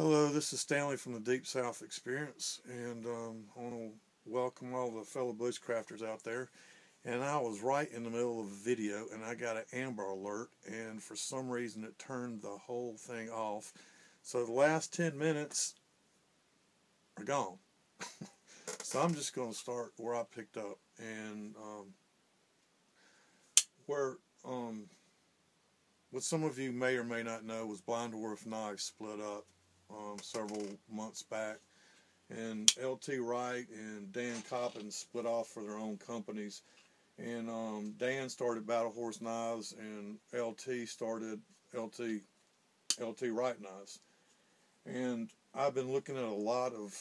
Hello, this is Stanley from the Deep South Experience, and I want to welcome all the fellow bushcrafters out there. And I was right in the middle of a video, and I got an Amber Alert, and for some reason it turned the whole thing off. So the last 10 minutes are gone. So I'm just going to start where I picked up, and where what some of you may or may not know was Blind Dwarf Knives split up several months back, and LT Wright and Dan Coppin split off for their own companies, and Dan started Battle Horse Knives, and LT started LT Wright Knives. And I've been looking at a lot of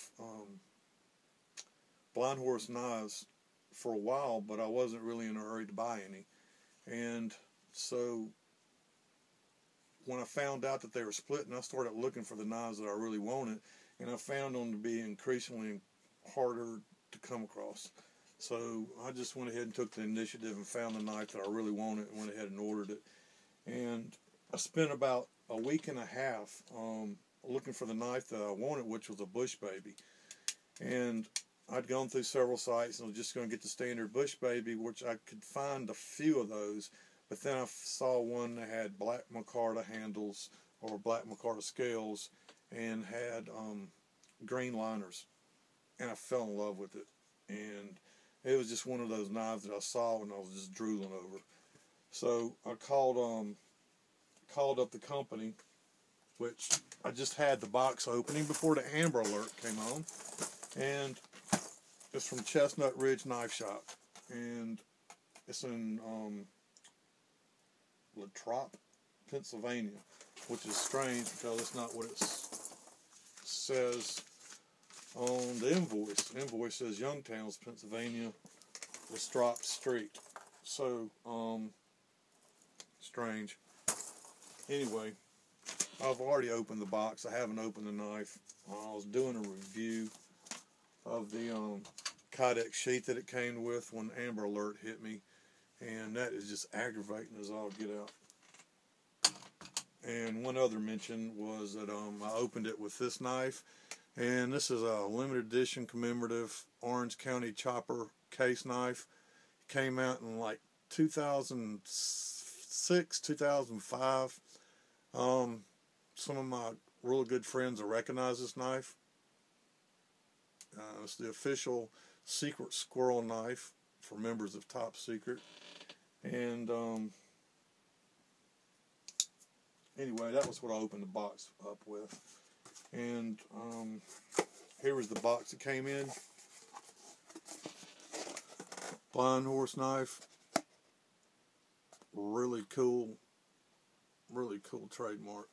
Blind Horse knives for a while, but I wasn't really in a hurry to buy any. And so when I found out that they were splitting, I started looking for the knives that I really wanted, and I found them to be increasingly harder to come across. So I just went ahead and took the initiative and found the knife that I really wanted and went ahead and ordered it. And I spent about a week and a half looking for the knife that I wanted, which was a Bush Baby. And I'd gone through several sites and was just going to get the standard Bush Baby, which I could find a few of those. But then I saw one that had black micarta handles or black micarta scales and had green liners. And I fell in love with it. And it was just one of those knives that I saw and I was just drooling over. So I called up the company, which I just had the box opening before the Amber Alert came on. And it's from Chestnut Ridge Knife Shop. And it's in Latrobe, Pennsylvania, which is strange because it's not what it says on the invoice. The invoice says Youngtowns, Pennsylvania, Latrobe Street. So, strange. Anyway, I've already opened the box. I haven't opened the knife. I was doing a review of the Kydex sheath that it came with when Amber Alert hit me. And that is just aggravating as all get out. And one other mention was that I opened it with this knife. And this is a limited edition commemorative Orange County chopper case knife. It came out in like 2006, 2005. Some of my real good friends will recognize this knife. It's the official Secret Squirrel knife for members of Top Secret. And anyway, that was what I opened the box up with. And here was the box that came in. Blind Horse knife. Really cool trademark.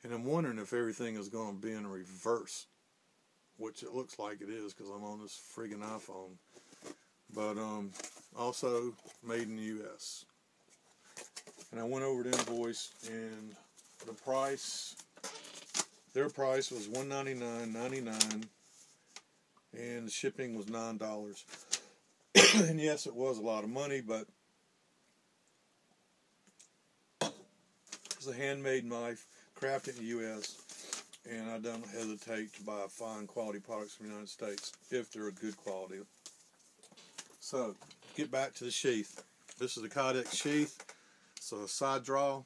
And I'm wondering if everything is going to be in reverse, which it looks like it is because I'm on this friggin' iPhone. But also made in the U.S. And I went over the invoice, and the price, their price was $199.99, and the shipping was $9. And yes, it was a lot of money, but it's a handmade knife, crafted in the U.S., and I don't hesitate to buy fine quality products from the United States if they're a good quality. So, get back to the sheath. This is the Kydex sheath. So, a side draw.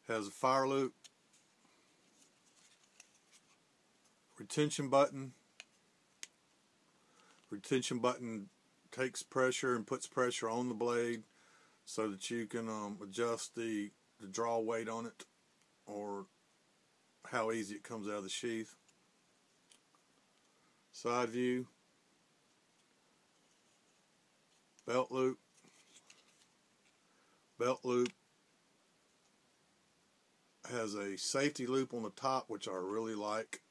Has a fire loop. Retention button. Retention button takes pressure and puts pressure on the blade so that you can adjust the draw weight on it, or how easy it comes out of the sheath. Side view. Belt loop. Belt loop has a safety loop on the top, which I really like.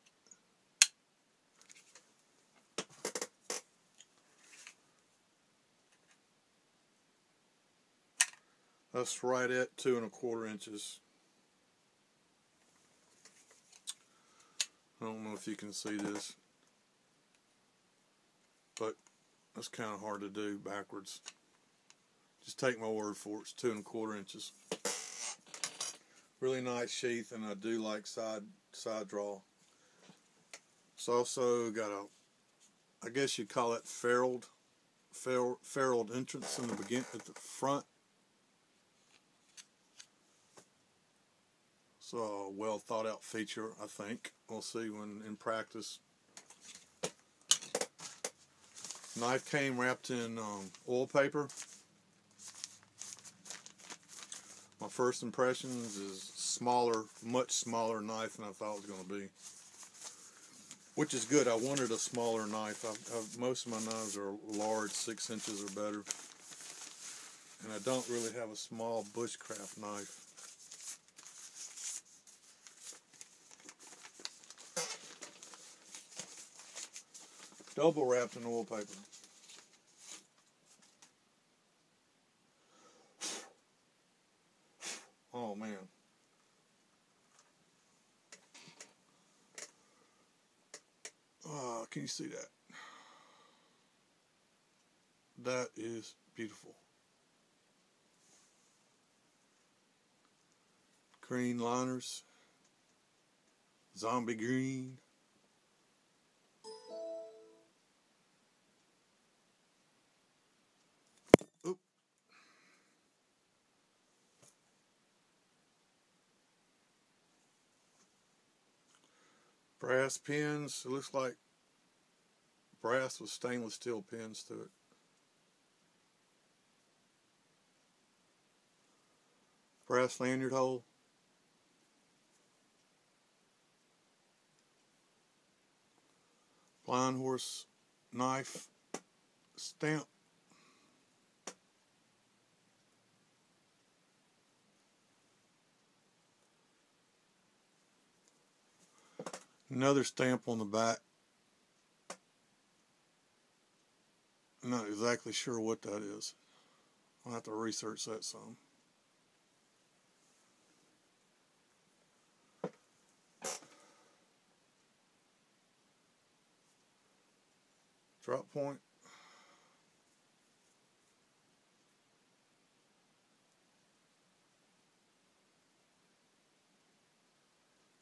That's right at 2 1/4 inches. I don't know if you can see this, but that's kind of hard to do backwards. Just take my word for it. It's 2 1/4 inches. Really nice sheath, and I do like side draw. It's also got a, I guess you'd call it ferruled entrance in the at the front. So a well thought out feature, I think. We'll see when in practice. Knife came wrapped in oil paper. My first impressions is smaller, much smaller knife than I thought it was going to be. Which is good. I wanted a smaller knife. Most of my knives are large, 6 inches or better. And I don't really have a small bushcraft knife. Double wrapped in oil paper. Oh man. Can you see that? That is beautiful. Green liners. Zombie green. Oop. Brass pins. It looks like brass with stainless steel pins to it. Brass lanyard hole. Blind horse knife stamp. Another stamp on the back. I'm not exactly sure what that is. I'll have to research that some. Drop point.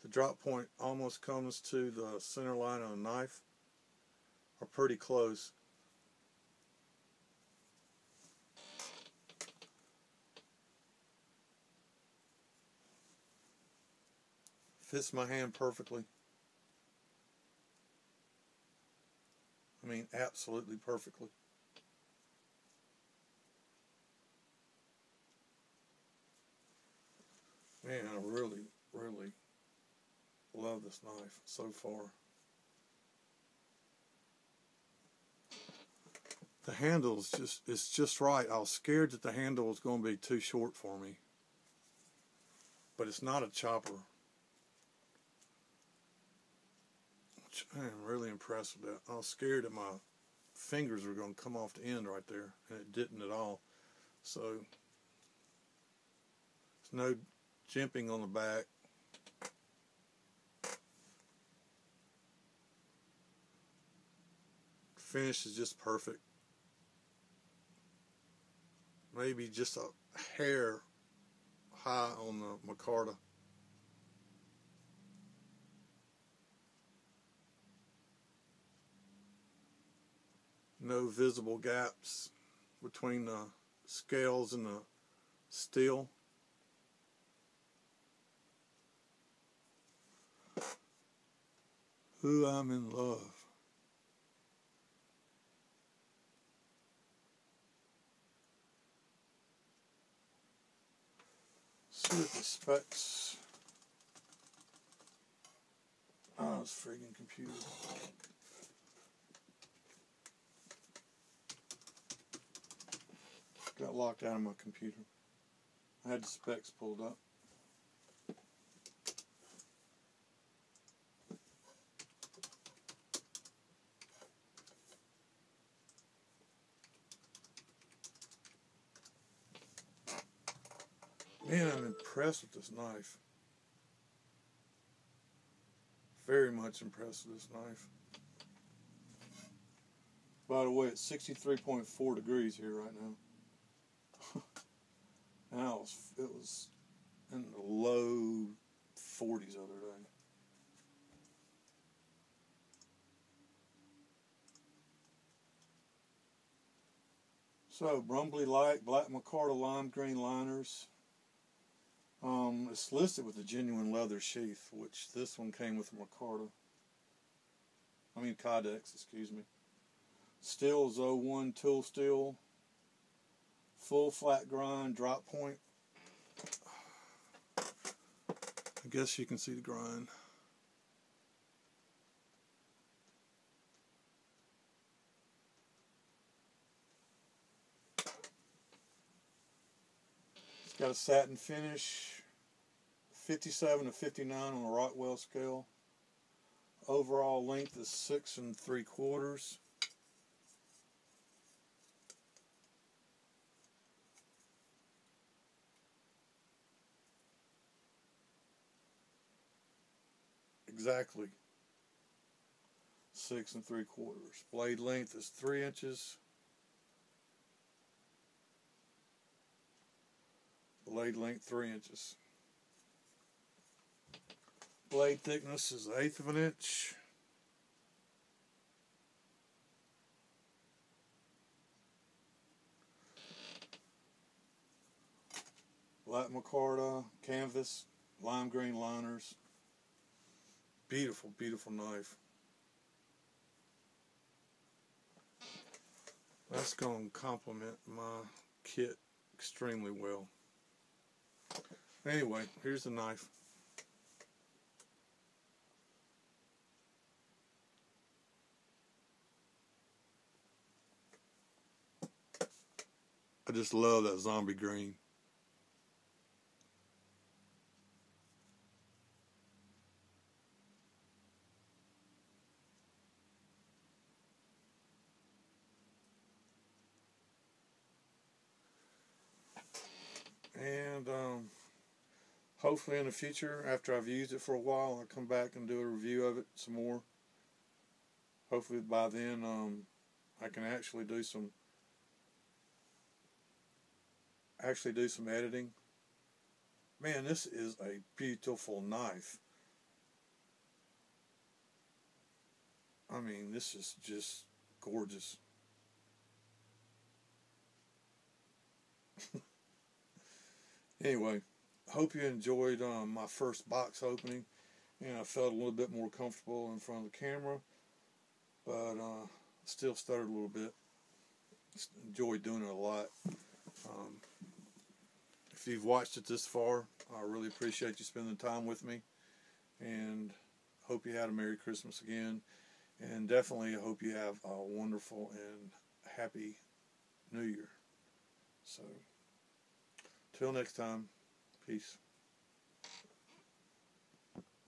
The drop point almost comes to the center line of a knife, or pretty close. Fits my hand perfectly. I mean, absolutely perfectly. Man, I really, really love this knife so far. The handle is it's just right. I was scared that the handle was going to be too short for me. But it's not a chopper. Which I am really impressed with that. I was scared that my fingers were going to come off the end right there, and it didn't at all. So, there's no jimping on the back. The finish is just perfect. Maybe just a hair high on the micarta. No visible gaps between the scales and the steel. Ooh, I'm in love. See what the specs. Oh, this friggin' computer. Got locked out of my computer. I had the specs pulled up. Man, I'm impressed with this knife. Very much impressed with this knife. By the way, it's 63.4 degrees here right now. And it was in the low 40s the other day. So, Brumby Light, Black Micarta Lime Green liners. It's listed with a genuine leather sheath, which this one came with a Micarta. Kydex, excuse me. Steel is 01 tool steel. Full flat grind, drop point. I guess you can see the grind. It's got a satin finish, 57 to 59 on the Rockwell scale. Overall length is 6 3/4. Exactly 6 3/4. Blade length is 3 inches. Blade length 3 inches. Blade thickness is 1/8 of an inch. Black Micarta, canvas, lime green liners. Beautiful, beautiful knife. That's going to complement my kit extremely well. Anyway, here's the knife. I just love that zombie green. And hopefully in the future, after I've used it for a while, I'll come back and do a review of it some more. Hopefully by then I can actually do some editing. Man, this is a beautiful knife. This is just gorgeous. Anyway, hope you enjoyed my first box opening, and I felt a little bit more comfortable in front of the camera, but still stuttered a little bit. Enjoyed doing it a lot. If you've watched it this far, I really appreciate you spending time with me, and hope you had a Merry Christmas again, and definitely hope you have a wonderful and happy New Year. So, till next time, peace.